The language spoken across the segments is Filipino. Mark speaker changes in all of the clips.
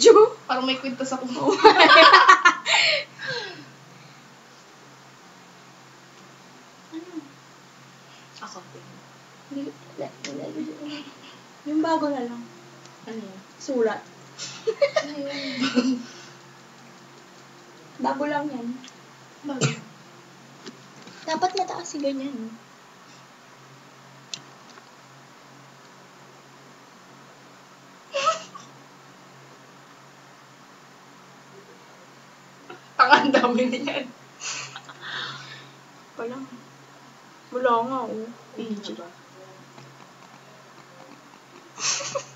Speaker 1: video.
Speaker 2: Parang may kwento sa kumo. Ako.
Speaker 1: Yung bago na lang.
Speaker 2: Ano yun?
Speaker 1: Sulat.
Speaker 2: Ano yun?
Speaker 1: Bago lang yan.
Speaker 2: Bago.
Speaker 1: Dapat mataas si ganyan.
Speaker 2: Ang dami niyan.
Speaker 1: Palang. Wala nga, oh. PG.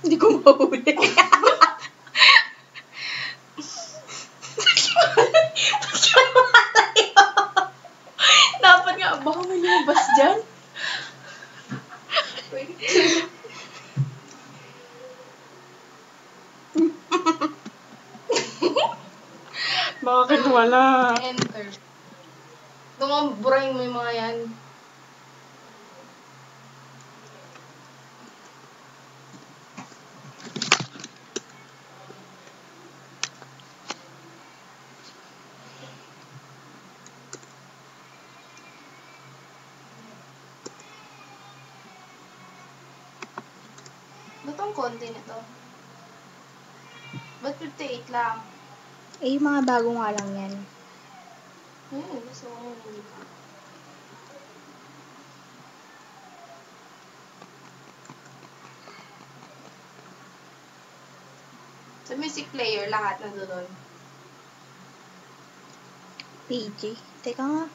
Speaker 1: Hindi ko mahuli. Dapat nga, baka may lumabas dyan.
Speaker 2: Wait.
Speaker 1: Bakit wala?
Speaker 2: Enter. Burahin mo yung mga yan. Ba't ang konti nito? Ba't 58 lang?
Speaker 1: Eh, yung mga bago nga lang yan.
Speaker 2: Gusto ko yun. Hindi pa. Sa music player, lahat na doon.
Speaker 1: PG. Teka nga.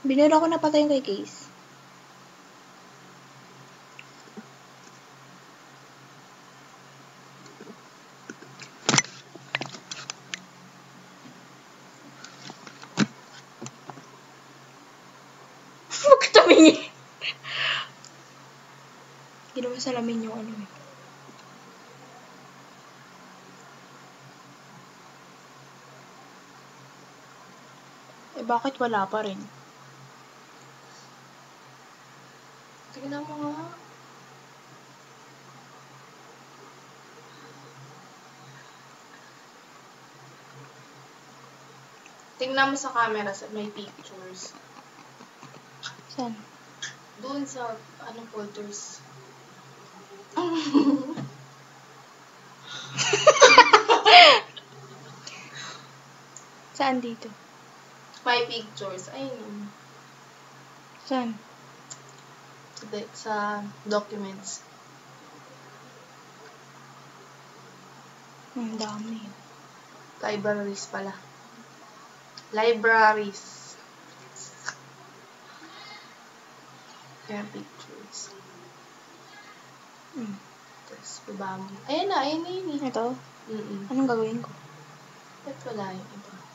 Speaker 1: Binura ko na pata yung kay Case. Huwag ka tumingin. Ginawa salamin yung ano eh. Eh, bakit wala pa rin?
Speaker 2: Tignan mo nga. Tingnan mo sa camera sa may pictures.
Speaker 1: Saan?
Speaker 2: Doon sa, folders.
Speaker 1: Saan dito?
Speaker 2: My pictures. Ayun.
Speaker 1: Saan?
Speaker 2: Sa documents.
Speaker 1: Ang dami.
Speaker 2: Libraries pala. Libraries. Yan, pictures. Tapos, baba mo. Ayan na yun eh.
Speaker 1: Ito?
Speaker 2: Mm-mm.
Speaker 1: Anong gagawin ko?
Speaker 2: Ba't wala yung iba?